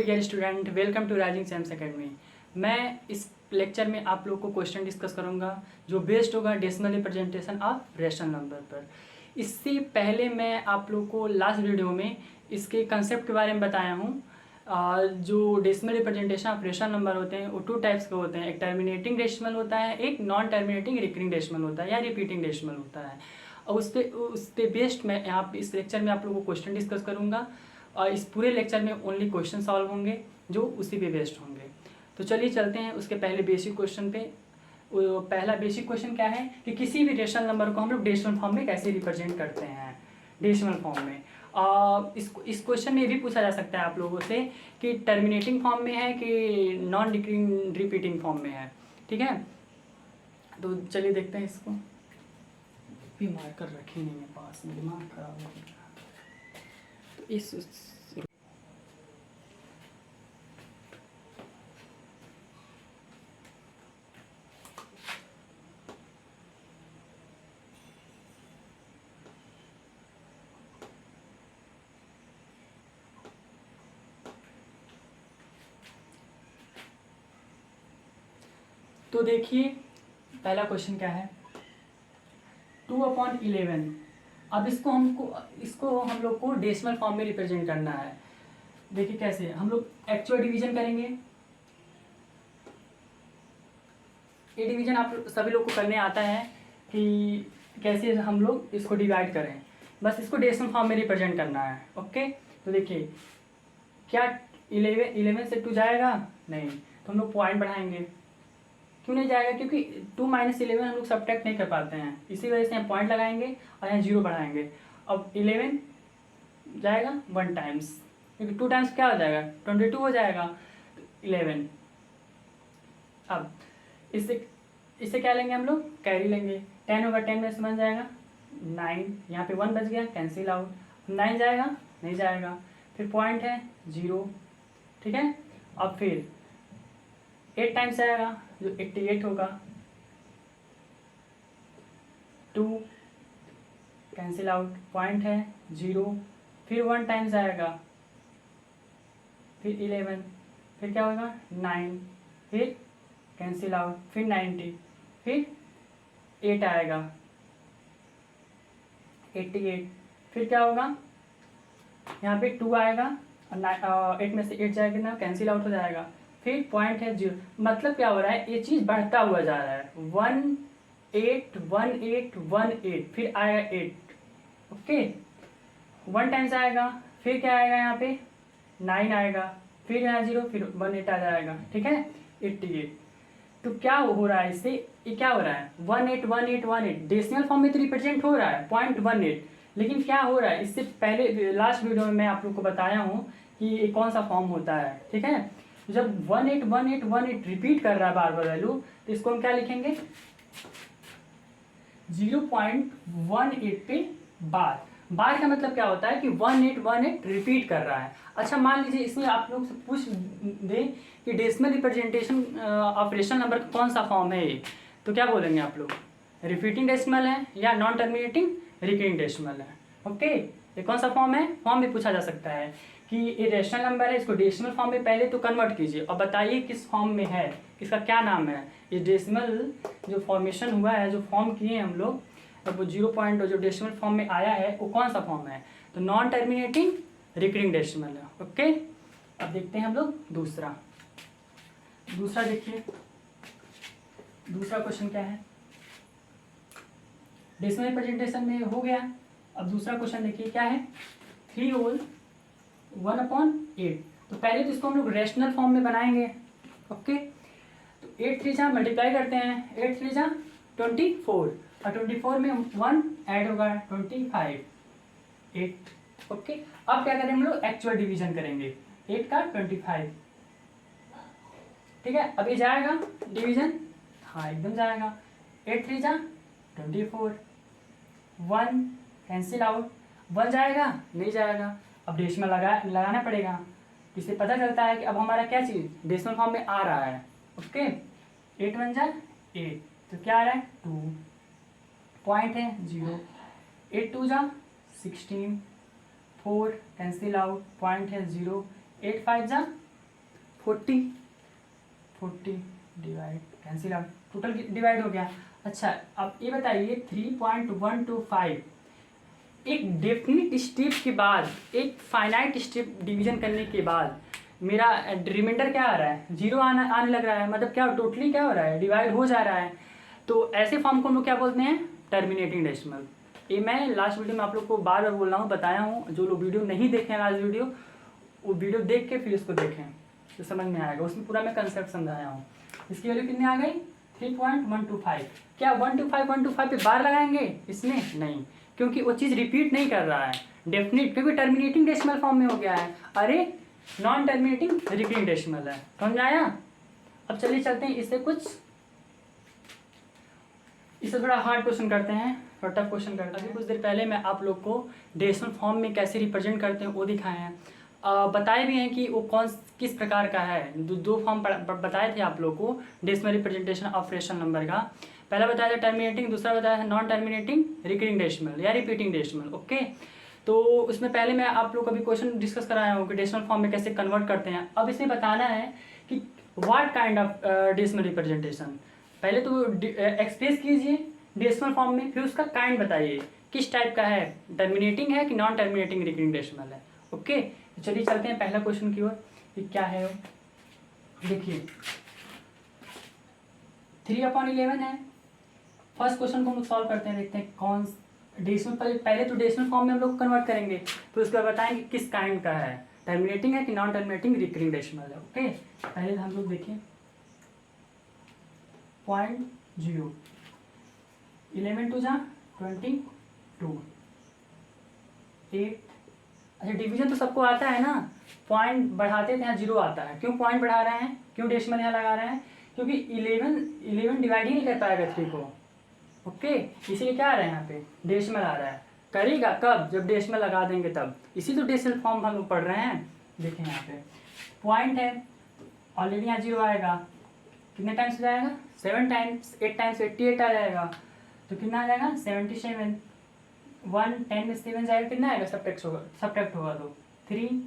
Dear student, welcome to rising Sam's academy. मैं इस lecture में आप लोग को क्वेश्चन डिस्कस करूंगा जो बेस्ड होगा decimal representation of rational number पर। इससे पहले मैं आप लोग को लास्ट वीडियो में इसके कंसेप्ट के बारे में बताया हूँ। जो decimal representation of rational number होते हैं वो टू टाइप्स के होते हैं। एक टर्मिनेटिंग डेसिमल होता है, एक नॉन टर्मिनेटिंग रिकरिंग डेसिमल होता है या रिपीटिंग डेसिमल होता है। और उस पे बेस्ड मैं यहाँ इस लेक्चर में आप लोगों को क्वेश्चन डिस्कस करूँगा और इस पूरे लेक्चर में ओनली क्वेश्चन सॉल्व होंगे जो उसी पे बेस्ड होंगे। तो चलिए चलते हैं उसके पहले बेसिक क्वेश्चन पे। पहला बेसिक क्वेश्चन क्या है कि किसी भी रेशनल नंबर को हम लोग डेसिमल फॉर्म में कैसे रिप्रेजेंट करते हैं। डेसिमल फॉर्म में इस क्वेश्चन में भी पूछा जा सकता है आप लोगों से कि टर्मिनेटिंग फॉर्म में है कि नॉन रिपीटिंग फॉर्म में है। ठीक है, तो चलिए देखते हैं इसको। भी मार्कर रखे नहीं मेरे पास, दिमाग खराब हो गया। तो इस तो देखिए पहला क्वेश्चन क्या है, 2/11। अब इसको हम लोग को डेसिमल फॉर्म में रिप्रेजेंट करना है। देखिए कैसे हम लोग एक्चुअल डिवीजन करेंगे। ये डिवीजन आप सभी लोग को करने आता है कि कैसे हम लोग इसको डिवाइड करें, बस इसको डेसिमल फॉर्म में रिप्रेजेंट करना है। ओके, तो देखिए क्या 11 से 2 जाएगा? नहीं, तो हम लोग पॉइंट बढ़ाएंगे। क्यों नहीं जाएगा? क्योंकि 2 - 11 हम लोग सब्ट्रैक्ट नहीं कर पाते हैं, इसी वजह से हम पॉइंट लगाएंगे और यहाँ 0 बढ़ाएंगे। अब 11 जाएगा 1 टाइम्स, क्योंकि 2 टाइम्स क्या हो जाएगा? 22 हो जाएगा। 11 अब इससे क्या लेंगे हम लोग? कैरी लेंगे। 10 होगा, 10 में से बन जाएगा 9। यहाँ पे 1 बच गया, कैंसिल आउट। 9 जाएगा? नहीं जाएगा। फिर पॉइंट है 0। ठीक है, अब फिर 8 टाइम्स आएगा जो 88 होगा। 2 कैंसिल आउट, पॉइंट है 0। फिर 1 टाइम्स आएगा, फिर 11, फिर क्या होगा 9, फिर कैंसिल आउट, फिर 90, फिर 8 आएगा 88, फिर क्या होगा यहाँ पे 2 आएगा और 8 में से 8 जाएगा ना, कैंसिल आउट हो जाएगा। फिर पॉइंट है 0। मतलब क्या हो रहा है, ये चीज़ बढ़ता हुआ जा रहा है। 1 8 1 8 1 8, फिर आएगा 8। ओके, 1 टाइम्स आएगा, फिर क्या आएगा यहाँ पे 9 आएगा, फिर यहाँ 0, फिर 1 8 आ जाएगा। ठीक है, 88। तो क्या हो रहा है इससे, ये क्या हो रहा है 1 8 1 8 1 8 डेसिमल फॉर्म में तो रिप्रेजेंट हो रहा है 0.18। लेकिन क्या हो रहा है, इससे पहले लास्ट वीडियो में मैं आप लोग को बताया हूँ कि ये कौन सा फॉर्म होता है। ठीक है, जब 1 8 1 8 1 8 रिपीट कर रहा है बार बार वैल्यू, तो इसको हम क्या लिखेंगे 0.18 पे बार। बार का मतलब क्या होता है कि 1 8 1 8 रिपीट कर रहा है। अच्छा, मान लीजिए इसमें आप लोग से पूछ दें कि decimal representation of rational number का कौन सा फॉर्म है ये, तो क्या बोलेंगे आप लोग? रिपीटिंग डेसिमल है या नॉन टर्मिनेटिंग रिकरिंग डेसिमल है। ओके, ये कौन सा फॉर्म है? फॉर्म भी पूछा जा सकता है कि ये रेशनल नंबर है, इसको डेसिमल फॉर्म में पहले तो कन्वर्ट कीजिए और बताइए किस फॉर्म में है, इसका क्या नाम है। ये डेसिमल जो फॉर्मेशन हुआ है, जो फॉर्म किए हैं हम लोग, अब वो 0 पॉइंट जो डेसिमल फॉर्म में आया है वो कौन सा फॉर्म है? तो नॉन टर्मिनेटिंग रिकरिंग डेसिमल है। ओके, अब देखते हैं हम लोग दूसरा देखिए दूसरा क्वेश्चन क्या है। डेसिमल रिप्रेजेंटेशन में हो गया। अब दूसरा क्वेश्चन देखिए क्या है, 3 होल 1/8। तो पहले तो इसको हम लोग रेशनल फॉर्म में बनाएंगे। ओके, तो 8 3 जा मल्टीप्लाई करते हैं, 8 3 जा 24 और 24 में 1 ऐड होगा 25 8। ओके, अब क्या करेंगे हम लोग? एक्चुअल डिवीजन करेंगे 8 का 25। ठीक है, अब ये जाएगा डिवीजन? हाँ, एकदम जाएगा। 8 3 जा 24, 1 कैंसिल आउट, 1 जाएगा? नहीं जाएगा। अब डेसिमल लगाना पड़ेगा, इससे पता चलता है कि अब हमारा क्या चीज़ डेसिमल फॉर्म में आ रहा है। ओके, 8 1 जा 8, तो क्या आ रहा है 2, पॉइंट है 0। 8 2 जा 16, 4 कैंसिल आउट, पॉइंट है 0। 8 5 जा 40 divide cancel out, total divide हो गया। अच्छा अब ये बताइए 3.125 एक डेफिनिट स्टेप के बाद, एक फाइनाइट स्टेप डिवीजन करने के बाद मेरा रिमाइंडर क्या आ रहा है, जीरो आने लग रहा है, मतलब क्या टोटली क्या हो रहा है, डिवाइड हो जा रहा है। तो ऐसे फॉर्म को हम लोग क्या बोलते हैं, टर्मिनेटिंग डेसिमल। ये मैं लास्ट वीडियो में आप लोग को बार बार बोल रहा हूँ, बताया हूँ। जो लोग वीडियो नहीं देखे हैं लास्ट वीडियो, वो वीडियो देख के फिर उसको देखें तो समझ में आएगा, उसमें पूरा मैं कंसेप्ट समझाया हूँ। इसकी वैल्यू कितनी आ गई 3.125। क्या 125 पे बार लगाएंगे इसमें, नहीं, क्योंकि वो चीज़ रिपीट नहीं कर रहा है डेफिनिट, क्योंकि टर्मिनेटिंग डेसिमल फॉर्म में हो गया है। अरे नॉन टर्मिनेटिंग रिकरिंग डेसिमल है, समझ आया। अब चलिए चलते हैं इससे थोड़ा हार्ड क्वेश्चन करते हैं, थोड़ा टफ क्वेश्चन करते हैं। अभी कुछ देर पहले मैं आप लोग को डेसिमल फॉर्म में कैसे रिप्रेजेंट करते हैं वो दिखाए हैं, बताए भी हैं कि वो किस प्रकार का है। दो फॉर्म बताए थे आप लोग को decimal representation of rational number का। पहला बताया था टर्मिनेटिंग, दूसरा बताया था नॉन टर्मिनेटिंग रिकरिंग डेसिमल या रिपीटिंग डेसिमल। ओके, तो उसमें पहले मैं आप लोग को अभी क्वेश्चन डिस्कस कराया हूँ कि डेसिमल फॉर्म में कैसे कन्वर्ट करते हैं। अब इसमें बताना है कि what kind of decimal representation. पहले तो एक्सप्रेस कीजिए डेसिमल फॉर्म में, फिर उसका काइंड बताइए किस टाइप का है, टर्मिनेटिंग है कि नॉन टर्मिनेटिंग रिकरिंग डेसिमल है। ओके, तो चलिए चलते हैं पहला क्वेश्चन की ओर कि क्या है वो। देखिए 3/11 है। फर्स्ट क्वेश्चन को हम लोग सॉल्व करते हैं, देखते हैं कौन डेसिमल, पहले तो डेसिमल फॉर्म में हम लोग कन्वर्ट करेंगे, फिर उसके बाद बताएंगे किस काइंड का है, टर्मिनेटिंग है कि नॉन टर्मिनेटिंग रिकरिंग डेसिमल है। ओके, पहले हम लोग देखिए 0.0, 11 2 22, 8। अच्छा डिवीजन तो सबको आता है ना, पॉइंट बढ़ाते थे यहाँ जीरो आता है। क्यों पॉइंट बढ़ा रहे हैं, क्यों डेसिमल यहाँ लगा रहे हैं, क्योंकि 11 डिवाइड ही नहीं कर पाएगा 3 को। ओके, इसीलिए क्या आ रहा है यहाँ पे डेसिमल आ रहा है। करेगा कब, जब डेसिमल लगा देंगे तब, इसी तो डेसिमल फॉर्म हम लोग पढ़ रहे हैं। देखें यहाँ पे पॉइंट है, ऑलरेडी यहाँ जीरो आएगा, कितने टाइम्स हो जाएगा 7 टाइम्स, 8 टाइम्स 88 आ जाएगा, तो कितना आ जाएगा 77। 1 10 में 7 जाएगा, कितना आएगा, सब्ट्रैक्ट होगा तो 3,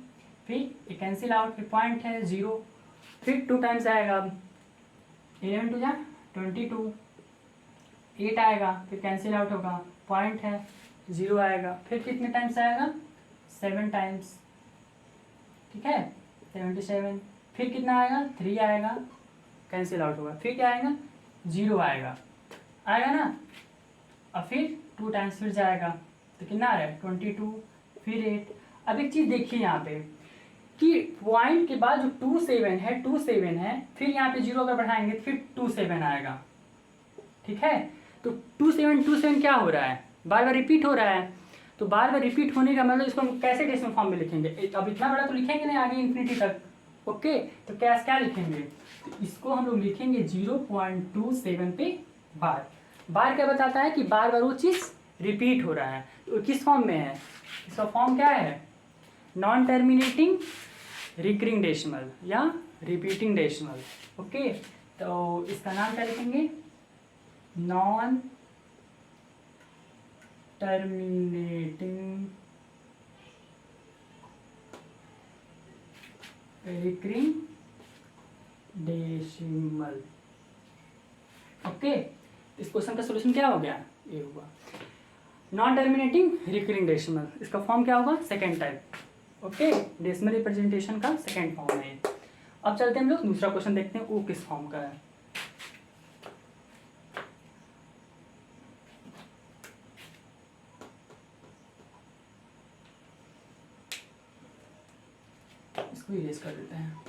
फिर कैंसिल आउट, फिर पॉइंट है 0, फिर 2 टाइम्स आएगा, 11 2 22, 8 आएगा, फिर कैंसिल आउट होगा, पॉइंट है 0 आएगा, फिर कितने टाइम्स आएगा 7 टाइम्स, ठीक है 77, फिर कितना आएगा 3 आएगा, कैंसिल आउट होगा, फिर क्या आएगा 0 आएगा ना, और फिर 2 टाइम्स फिर जाएगा, तो कितना आ रहा है 22, फिर 8। अब एक चीज़ देखिए यहाँ पे कि पॉइंट के बाद जो 27 है, फिर यहाँ पे 0 अगर बढ़ाएंगे तो फिर 27 आएगा, ठीक है। तो 27 क्या हो रहा है, बार बार रिपीट हो रहा है। तो बार बार रिपीट होने का मतलब इसको हम कैसे डेसिमल फॉर्म में लिखेंगे, अब इतना बड़ा तो लिखेंगे नहीं आगे इन्फिनिटी तक। ओके, तो क्या लिखेंगे, तो इसको हम लोग लिखेंगे 0.27 पे बार क्या बताता है कि बार बार वो चीज़ रिपीट हो रहा है। तो किस फॉर्म में है, इसका फॉर्म क्या है, नॉन टर्मिनेटिंग रिकरिंग डेसिमल या रिपीटिंग डेसिमल। ओके, तो इसका नाम क्या लिखेंगे, non terminating recurring decimal. Okay, इस क्वेश्चन का सॉल्यूशन क्या हो गया, ये होगा नॉन टर्मिनेटिंग रिकरिंग डेसिमल। इसका फॉर्म क्या होगा, second type. Okay, decimal representation का सेकेंड फॉर्म है। अब चलते हैं हम लोग दूसरा क्वेश्चन देखते हैं, वो किस फॉर्म का है। इसको इरेज कर देते हैं।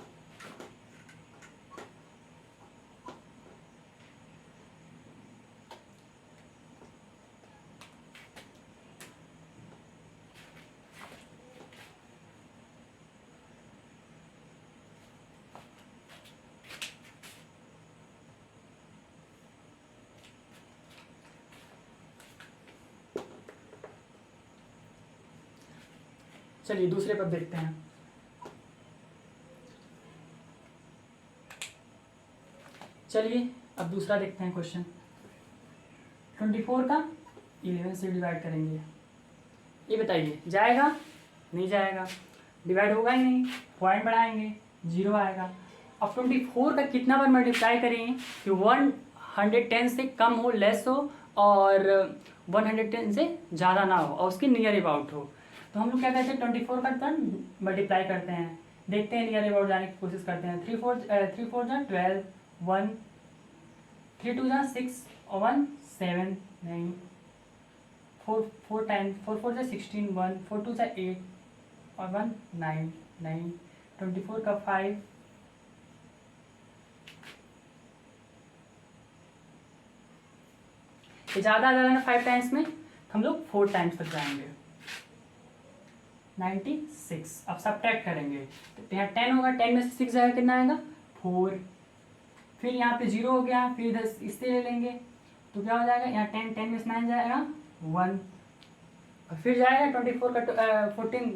चलिए दूसरे पर देखते हैं। चलिए अब दूसरा देखते हैं क्वेश्चन। 24 का 11 से डिवाइड करेंगे, ये बताइए जाएगा नहीं जाएगा, डिवाइड होगा ही नहीं, पॉइंट बढ़ाएंगे 0 आएगा, अब 24 का कितना बार मल्टीप्लाई करें कि 110 से कम हो, लेस हो, और 110 से ज़्यादा ना हो और उसके नियर अबाउट हो। तो हम लोग क्या करते हैं 24 का टर्न मल्टीप्लाई करते हैं, देखते हैं नियर अबाउट जाने की कोशिश करते हैं। 3 4 जा 12, 1 3 2 जा 6 और 1 7 9 4 टाइम 4 4 जा 16 1 4 2 जा 8 और 1 9 9 24 का 5 ज़्यादा आ जाएगा ना 5 टाइम्स में, हम लोग 4 टाइम्स तक जाएंगे 96। अब सब्ट्रैक्ट करेंगे तो यहाँ 10 होगा, 10 में से 6 जाएगा कितना आएगा 4, फिर यहाँ पे 0 हो गया, फिर इधर इससे ले लेंगे तो क्या हो जाएगा यहाँ 10 10 में से 9 जाएगा 1, और फिर जाएगा 24 का 14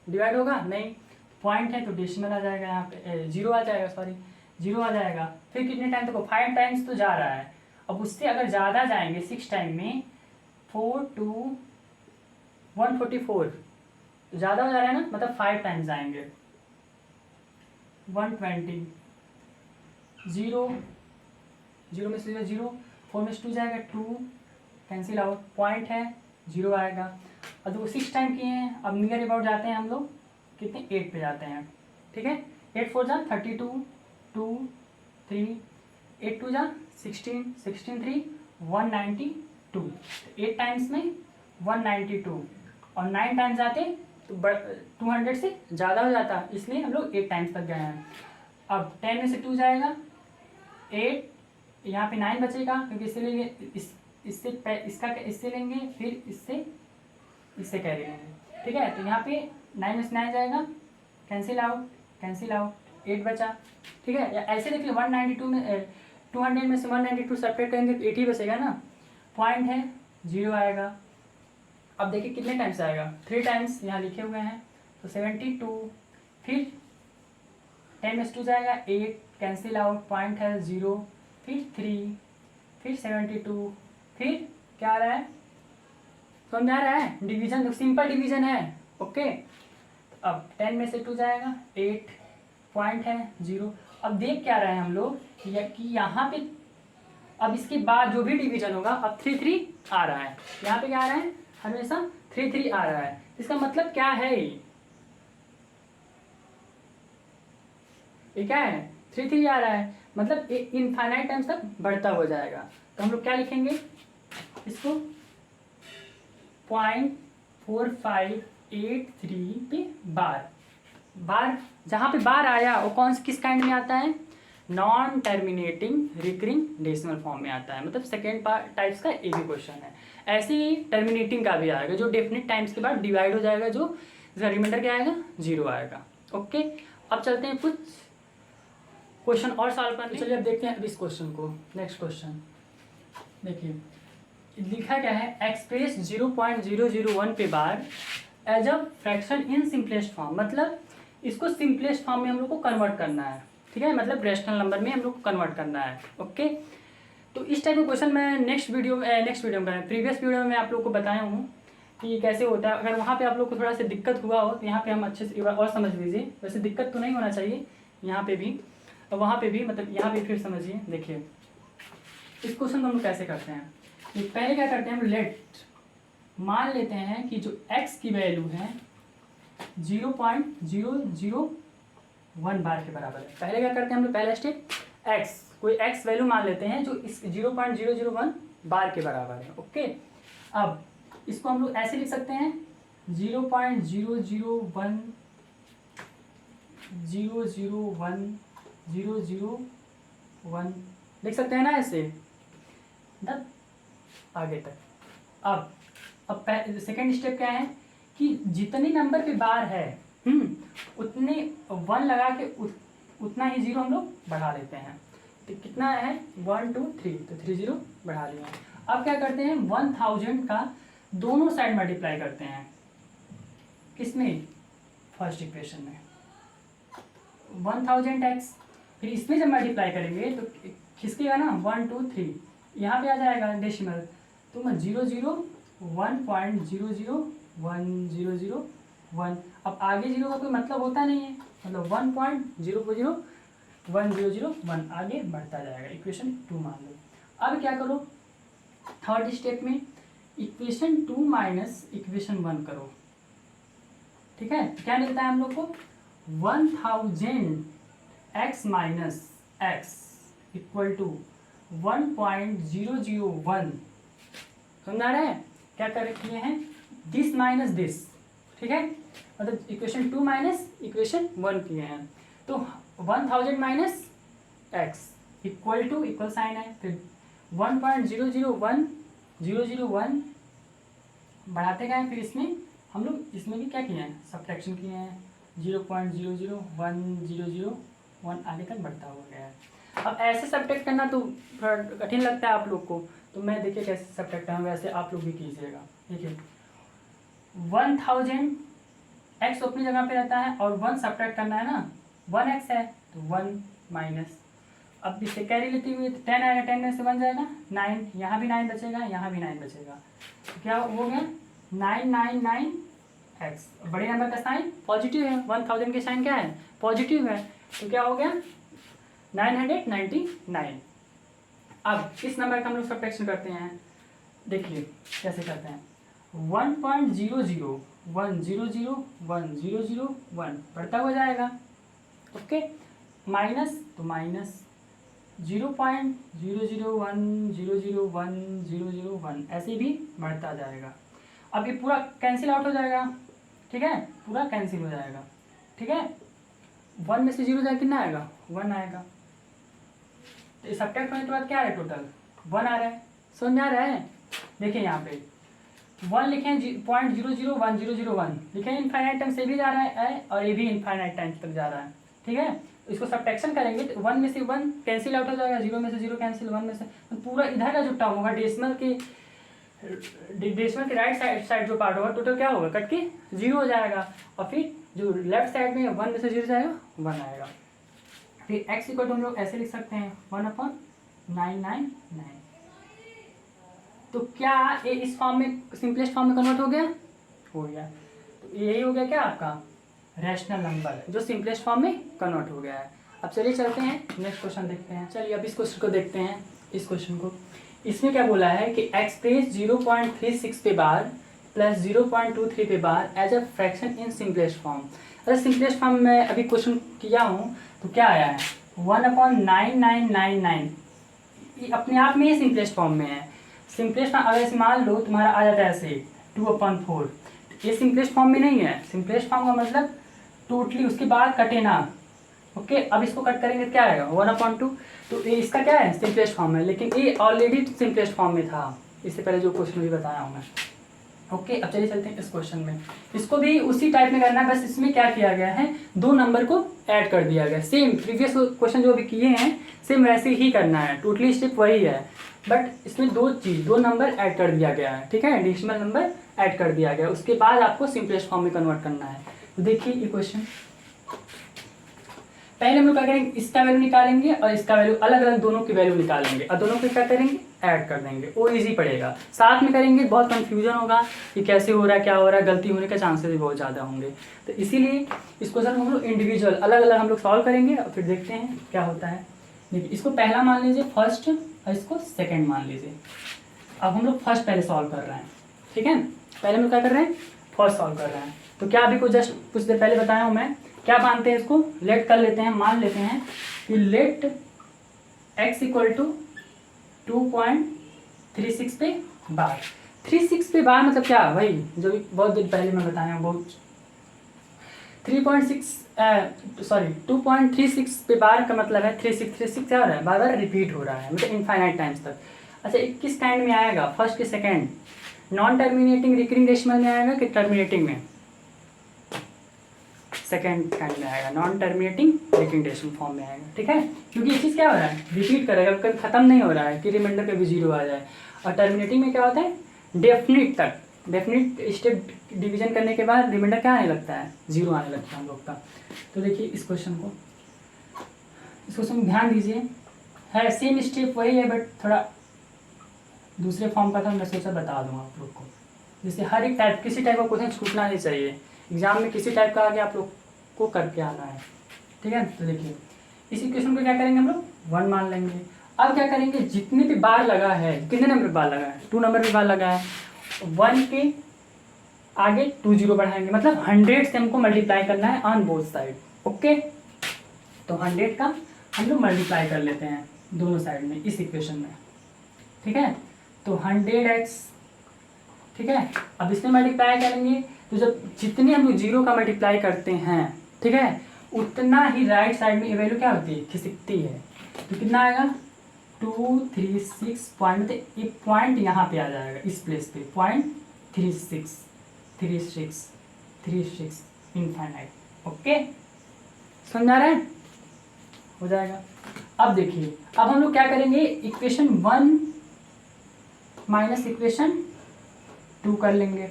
डिवाइड होगा नहीं, पॉइंट है तो डेसिमल आ जाएगा, यहाँ पे 0 आ जाएगा, सॉरी 0 आ जाएगा। फिर कितने टाइम तक 5 टाइम्स तो जा रहा है, अब उससे अगर ज़्यादा जाएंगे 6 टाइम में 4 2 144 तो ज़्यादा हो जा रहा है ना, मतलब 5 टाइम्स जाएंगे 120 0 0 में से 0 4 में से 2 जाएगा 2 कैंसिल आउट, पॉइंट है 0 आएगा। अब देखो 6 टाइम किए हैं, अब नियर अबाउट जाते हैं हम लोग कितने 8 पे जाते हैं, ठीक है 8 4 जा 32 2 3 8 2 जा 16 16 3 192, 8 टाइम्स में 192 और 9 टाइम्स जाते तो 200 से ज़्यादा हो जाता, इसलिए हम लोग 8 टाइम्स तक गए हैं। अब 10 में से 2 जाएगा 8, यहाँ पे 9 बचेगा क्योंकि इससे लेंगे इससे लेंगे, फिर इससे कैरी लेंगे, ठीक है। तो यहाँ पे 9 में से 9 जाएगा, कैंसिल आउट 8 बचा, ठीक है। या ऐसे देखिए 192 में 200 में से 192 सेपरेट करेंगे तो 80 बचेगा ना, पॉइंट है 0 आएगा। अब देखिए कितने टाइम्स आएगा 3 टाइम्स यहाँ लिखे हुए हैं तो 72, फिर 10 में से 2 जाएगा 8, कैंसिल आउट, पॉइंट है 0, फिर 3, फिर 72, फिर क्या आ रहा है समझ में आ रहा है, डिवीजन तो सिंपल डिवीजन है, ओके। अब 10 में से 2 जाएगा 8, पॉइंट है 0। अब देख क्या रहे हैं हम लोग कि यहाँ पे अब इसके बाद जो भी डिवीजन होगा अब 3 3 आ रहा है, यहाँ पे क्या आ रहा है हमेशा 3 3 आ रहा है, इसका मतलब क्या है ये क्या है 3 3 आ रहा है, मतलब इनफाइनाइट टाइम्स तक बढ़ता हो जाएगा। तो हम लोग क्या लिखेंगे इसको 0.4583 पे बार जहाँ पे बार आया वो किस काइंड में आता है, non terminating recurring decimal form में आता है, मतलब सेकेंड टाइप्स का एक ही क्वेश्चन है। ऐसे ही टर्मिनेटिंग का भी आएगा जो डेफिनेट टाइम्स के बाद डिवाइड हो जाएगा, जो इसका रिमाइंडर क्या आएगा 0 आएगा, ओके। अब चलते हैं कुछ क्वेश्चन और सॉल्व करने, चलिए अब देखते हैं अब इस क्वेश्चन को। नेक्स्ट क्वेश्चन देखिए लिखा क्या है, एक्सप्रेस 0.001 पे bar as a fraction in simplest form, मतलब इसको सिंपलेस्ट फॉर्म में हम लोग को कन्वर्ट करना है, ठीक है, मतलब रेशनल नंबर में हम लोग को कन्वर्ट करना है, ओके। तो इस टाइप का क्वेश्चन मैं नेक्स्ट वीडियो में प्रीवियस वीडियो में आप लोग को बताया हूँ कि कैसे होता है। अगर वहाँ पे आप लोग को थोड़ा सा दिक्कत हुआ हो तो यहाँ पे हम अच्छे से एक बार और समझ लीजिए, वैसे दिक्कत तो नहीं होना चाहिए यहाँ पे भी और वहाँ पे भी, मतलब यहाँ पे फिर समझिए। देखिए इस क्वेश्चन को हम लोग कैसे करते हैं, पहले क्या करते हैं हम लेट मान लेते हैं कि जो x की वैल्यू है 0.001 बार के बराबर है। पहले क्या करते हैं हम लोग, पहला स्टेप x, कोई x वैल्यू मान लेते हैं जो इस 0.001 बार के बराबर है, ओके। अब इसको हम लोग ऐसे लिख सकते हैं 0.001 लिख सकते हैं ना ऐसे तब आगे तक। अब सेकेंड स्टेप क्या है कि जितने नंबर पे बार है उतने 1 लगा के उतना ही 0 हम लोग बढ़ा लेते हैं। तो कितना है 1 2 3, तो 3 0 बढ़ा लिया। अब क्या करते हैं 1000 का दोनों साइड मल्टीप्लाई करते हैं, किसमें, फर्स्ट इक्वेशन में 1000x, फिर इसमें जब मल्टीप्लाई करेंगे तो खिसकेगा ना 1 2 3, यहाँ पे आ जाएगा डेसिमल, तो मैं 001.001001। अब आगे 0 का कोई मतलब होता नहीं है, मतलब 1.001 1 0 0 1 आगे बढ़ता जाएगा। इक्वेशन 2 मान लो। अब क्या करो, थर्ड स्टेप में इक्वेशन 2 माइनस इक्वेशन 1 करो। ठीक है, क्या मिलता है हम लोग को 1000 x minus x equal to 1.001। समझा रहे हैं, क्या कर किए हैं, दिस माइनस दिस। ठीक है, मतलब इक्वेशन 2 माइनस इक्वेशन 1 किए हैं। तो 1000 minus x equal to, equal sign है, फिर 1.001 बढ़ाते गए। फिर इसमें हम लोग इसमें भी क्या किए हैं, सब्ट्रैक्शन किए हैं, 0.001 आगे तक बढ़ता हुआ गया है। अब ऐसे सब्ट्रैक्ट करना तो थोड़ा कठिन लगता है आप लोग को, तो मैं देखिए कैसे सब्ट्रैक्ट करना, वैसे आप लोग भी कीजिएगा। देखिए 1000 x अपनी जगह पे रहता है और 1 सब्ट्रैक्ट करना है ना, 1x है तो 1 माइनस, अब इससे कैरी लेती हुई तो 10 आएगा, 10 में से 1 जाएगा 9, यहाँ भी 9 बचेगा, यहाँ भी 9 बचेगा, तो क्या हो गया 999x। बड़े नंबर का साइन पॉजिटिव है, 1000 के साइन क्या है, पॉजिटिव है, तो क्या हो गया 999। अब इस नंबर का हम लोग सब्ट्रैक्शन करते हैं। देखिए कैसे करते हैं, 1.001 बढ़ता हुआ जाएगा। ओके, माइनस तो माइनस 0.001 ऐसे भी बढ़ता जाएगा। अब ये पूरा कैंसिल आउट हो जाएगा। ठीक है, पूरा कैंसिल हो जाएगा। ठीक है, 1 में से 0 जाए कितना आएगा, 1 आएगा। तो सब्ट्रैक्ट होने के बाद क्या है, टोटल 1 आ रहा है। समझ में आ रहा है, देखिए यहाँ पे 1 लिखे 0.001 लिखे, इनफाइनाइट टाइम से भी जा रहा है और ये भी इनफाइनाइट टाइम तक जा रहा है। ठीक है, इसको सब्ट्रैक्शन करेंगे तो 1 में से 1 कैंसिल आउट हो जाएगा, 0 में से 0 कैंसिल, 1 में से तो पूरा इधर का जो टर्म होगा डेसिमल के राइट साइड जो पार्ट होगा टोटल क्या होगा, कट के 0 हो जाएगा। और फिर जो लेफ्ट साइड में 1 में से 0 जाएगा 1 आएगा। फिर x इक्वल टू हम लोग ऐसे लिख सकते हैं 1/999। तो क्या ये इस फॉर्म में, सिंपलेस्ट फॉर्म में कन्वर्ट हो गया, हो गया। तो यही हो गया क्या आपका रैशनल नंबर, जो सिंपलेस्ट फॉर्म में कन्वर्ट हो गया है। अब चलिए चलते हैं नेक्स्ट क्वेश्चन देखते हैं। चलिए अब इस क्वेश्चन को देखते हैं। इस क्वेश्चन को, इसमें क्या बोला है कि एक्सप्रेस 0.36 पे बार प्लस 0.23 पे bar as a fraction in simplest form. अगर सिंपलेस्ट फॉर्म में अभी क्वेश्चन किया हूँ तो क्या आया है 1/9999, ये अपने आप में ही सिंपलेस्ट फॉर्म में है। सिंपलेस्ट फॉर्म अगर इसे मान लो तुम्हारा आ जाता है ऐसे 2/4, ये सिंपलेस्ट फॉर्म में नहीं है। सिंपलेस्ट फॉर्म का मतलब टोटली उसके बाद कटे ना। ओके, अब इसको कट करेंगे क्या आएगा 1/2, तो ये इसका क्या है सिंपलेस्ट फॉर्म है, लेकिन ये ऑलरेडी सिंपलेस्ट फॉर्म में था इससे पहले जो क्वेश्चन भी बताया हूँ मैं। ओके, अब चलिए चलते हैं इस क्वेश्चन में। इसको भी उसी टाइप में करना है, बस इसमें क्या किया गया है, 2 नंबर को ऐड कर दिया गया। सेम प्रीवियस क्वेश्चन जो भी किए हैं सेम वैसे ही करना है, टोटली स्टेप वही है, बट इसमें 2 नंबर ऐड कर दिया गया है। ठीक है, डेसिमल नंबर ऐड कर दिया गया, उसके बाद आपको सिंपलेस्ट फॉर्म में कन्वर्ट करना है। तो देखिए ये क्वेश्चन, पहले हम लोग क्या करेंगे, इसका वैल्यू निकालेंगे और इसका वैल्यू अलग अलग दोनों की वैल्यू निकालेंगे और दोनों को क्या करेंगे ऐड कर देंगे। वो इजी पड़ेगा, साथ में करेंगे बहुत कंफ्यूजन होगा कि कैसे हो रहा है क्या हो रहा है, गलती होने के चांसेस भी बहुत ज़्यादा होंगे। तो इसीलिए इस क्वेश्चन को हम लोग इंडिविजुअल अलग अलग हम लोग सॉल्व करेंगे और फिर देखते हैं क्या होता है। देखिए इसको पहला मान लीजिए फर्स्ट और इसको सेकेंड मान लीजिए। अब हम लोग फर्स्ट पहले सॉल्व कर रहे हैं। ठीक है, पहले हम लोग क्या कर रहे हैं, फर्स्ट सॉल्व कर रहे हैं। तो क्या अभी को जस्ट कुछ देर पहले बताया हूँ मैं, क्या मानते हैं इसको, लेट कर लेते हैं, मान लेते हैं कि लेट x इक्वल टू 2.36 पे बार। 36 पे बार मतलब क्या, भाई जो बहुत दिन पहले मैं बताया हूँ, बहुत 2.36 पे बार का मतलब है 36 क्या हो रहा है, बार बार रिपीट हो रहा है, मतलब इनफाइनाइट टाइम्स तक। अच्छा, किस काइंड में आएगा, फर्स्ट के second, non terminating recurring decimal में आएगा कि टर्मिनेटिंग में, सेकेंड काइंड में आएगा, non terminating recurring decimal form में आएगा। ठीक है, क्योंकि ये चीज़ क्या हो रहा है, रिपीट करेगा, कभी खत्म नहीं हो रहा है कि रिमाइंडर कभी 0 आ जाए। और टर्मिनेटिंग में क्या होता है, डेफिनिट तक, डेफिनिट स्टेप डिवीजन करने के बाद रिमाइंडर क्या आने लगता है, 0 आने लगता है हम लोग का। तो देखिए इस क्वेश्चन को ध्यान दीजिए, है सेम स्टेप वही है बट थोड़ा दूसरे फॉर्म का था, मैं सोचा बता दूँ आप लोग को, जैसे हर एक टाइप, किसी टाइप का क्वेश्चन छूटना नहीं चाहिए एग्जाम में, किसी टाइप का आगे आप लोग को करके आना है। ठीक है, तो देखिए इस इक्वेशन को क्या करेंगे हम लोग 1 मान लेंगे। अब क्या करेंगे, जितने भी बार लगा है, कितने नंबर पे बार लगा है, 2 नंबर पे बार लगा है, 1 के आगे 2 जीरो बढ़ाएंगे, मतलब 100 से हमको मल्टीप्लाई करना है ऑन बोथ साइड। ओके, तो 100 का हम लोग मल्टीप्लाई कर लेते हैं दोनों साइड में इस इक्वेशन में, ठीक है। तो 100x, ठीक है। अब इसमें मल्टीप्लाई करेंगे तो जब जितने हम लोग जीरो का मल्टीप्लाई करते हैं, ठीक है, उतना ही राइट साइड में वैल्यू क्या होती है, खिसकती है। तो कितना आएगा 236 पॉइंट, एक पॉइंट यहाँ पे आ जाएगा इस प्लेस पे, 0.36 इनफाइनाइट। ओके, समझा रहे हैं, हो जाएगा। अब देखिए, अब हम लोग क्या करेंगे, इक्वेशन 1 माइनस इक्वेशन 2 कर लेंगे,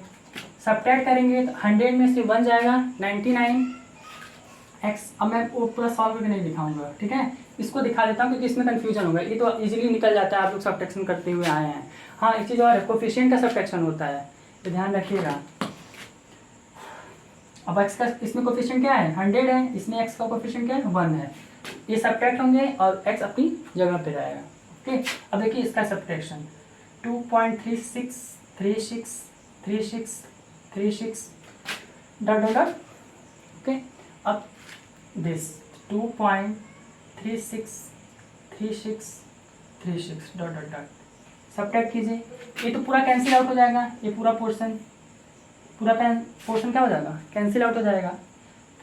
सब्ट्रैक्ट करेंगे तो 100 में से 1 जाएगा 99x। अब मैं वो पूरा सॉल्व करके नहीं दिखाऊंगा, ठीक है, इसको दिखा देता हूँ क्योंकि इसमें कंफ्यूजन होगा। ये तो इजीली निकल जाता है, आप लोग सब्ट्रैक्शन करते हुए आए हैं। हाँ, एक चीज़ और है, कोफिशिएंट का सब्ट्रैक्शन होता है, तो ध्यान रखिएगा। अब x का इसमें कोफिशिएंट क्या है, 100 है, इसमें x का कोफिशिएंट क्या है, 1 है। ये सब्ट्रैक्ट होंगे और x अपनी जगह पे रहेगा। ओके, अब देखिए इसका subtraction 2.36 dot dot dot. Okay, अब this 2.36 dot dot dot, subtract कीजिए। ये तो पूरा कैंसिल आउट हो जाएगा, ये पूरा पोर्शन क्या हो जाएगा, कैंसिल आउट हो जाएगा।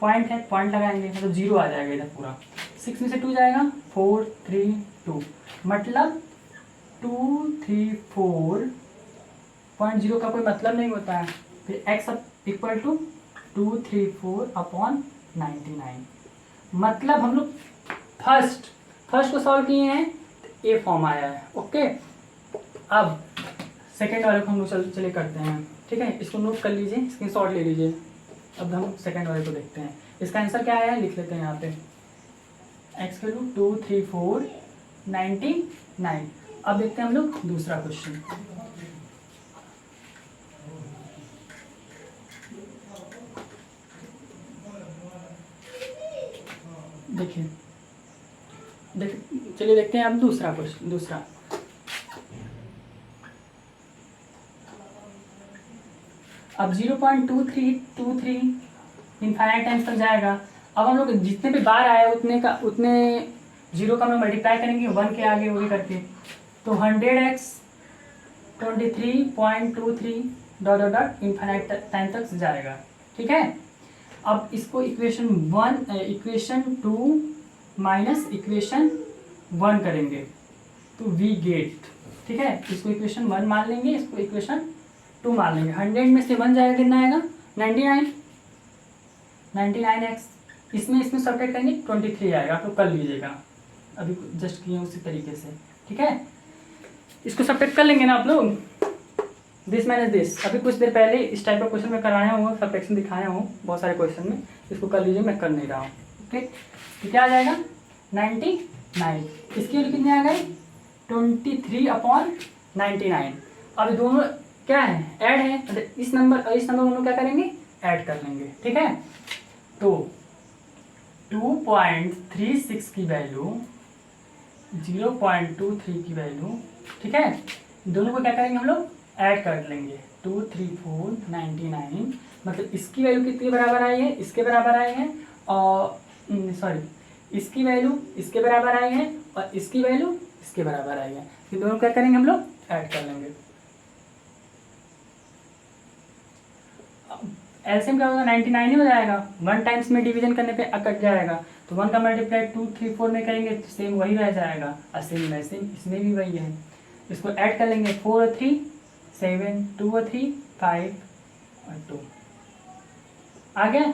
पॉइंट है, पॉइंट लगाएंगे मतलब 0 आ जाएगा इधर पूरा। 6 में से 2 जाएगा 4 3 2, मतलब 234.0 का कोई मतलब नहीं होता है। फिर x इक्वल टू 234/99, मतलब हम लोग फर्स्ट को सॉल्व किए हैं तो ए फॉर्म आया है। ओके, अब सेकेंड वाले को हम लोग चले करते हैं, ठीक है, इसको नोट कर लीजिए, स्क्रीनशॉट ले लीजिए। अब हम सेकेंड वाले को देखते हैं, इसका आंसर क्या आया है लिख लेते हैं यहाँ पे, x वैल्यू 234.99। अब देखते हैं हम लोग दूसरा क्वेश्चन। देखिए चलिए देखते हैं अब दूसरा क्वेश्चन। दूसरा अब 0.2323 इनफाइनाइट टाइम्स तक जाएगा। अब हम लोग जितने भी बार आए उतने जीरो का हम लोग मल्टीप्लाई करेंगे 1 के आगे वही करके, तो 100x 23.23 dot dot dot infinite time तक जाएगा, ठीक है। अब इसको इक्वेशन 2 माइनस इक्वेशन 1 करेंगे तो वी गेट, ठीक है, इसको इक्वेशन 1 मान लेंगे, इसको इक्वेशन 2 मान लेंगे। 100 में से 1 जाएगा, कितना आएगा 99x। इसमें सब्ट्रैक्ट करेंगे 23 आएगा, आप लोग कर लीजिएगा, अभी जस्ट किए उसी तरीके से, ठीक है। इसको सब्ट्रैक्ट कर लेंगे ना आप लोग, दिस माइनस दिस। अभी कुछ देर पहले इस टाइप का क्वेश्चन मैं कराया हूँ, सब्ट्रैक्शन दिखाया हूँ बहुत सारे क्वेश्चन में, इसको कर लीजिए, मैं कर नहीं रहा हूँ। ओके, तो क्या आ जाएगा 99, इसकी वैल्यू कितनी आ गई 23/99। अब दोनों क्या है, ऐड है, मतलब इस नंबर और इस नंबर दोनों क्या करेंगे, ऐड कर लेंगे, ठीक है। तो 2.36 की वैल्यू 0.23 की वैल्यू, ठीक है, दोनों को क्या करेंगे हम लोग, ऐड कर लेंगे। 234.99 मतलब इसकी वैल्यू कितनी बराबर आई है, इसके बराबर आई है, और सॉरी इसकी वैल्यू इसके बराबर आई है और इसकी वैल्यू इसके बराबर आई है। ये दोनों क्या करेंगे हम लोग, ऐड कर लेंगे। एलसीएम क्या होगा 99 ही हो जाएगा, 1 टाइम्स में डिवीजन करने पे कट जाएगा, तो 1 का मल्टीप्लाई 2 3 4 में करेंगे तो सेम वही रह जाएगा, और सेम वैसे इसमें भी वही है। इसको ऐड कर लेंगे 4 और 3 7, 2 और 3 5 और 2 आ गया।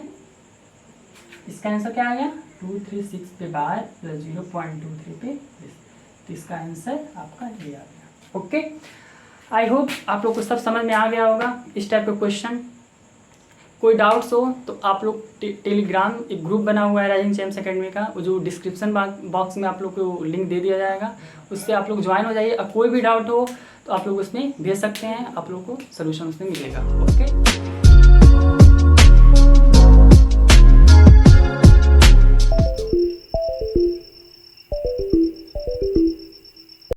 इसका आंसर क्या आ गया 236 पे बार प्लस 0.23 पे, तो इसका आंसर आपका ये आ गया। ओके, आई होप आप लोग को सब समझ में आ गया होगा इस टाइप का क्वेश्चन। कोई डाउट्स हो तो आप लोग टेलीग्राम एक ग्रुप बना हुआ है राइजिंग चैम्प्स एकेडमी का, जो डिस्क्रिप्शन बॉक्स में आप लोग को लिंक दे दिया जाएगा, उससे आप लोग ज्वाइन हो जाइए। और कोई भी डाउट हो तो आप लोग उसमें भेज सकते हैं, आप लोग को सोल्यूशन उसमें मिलेगा। ओके।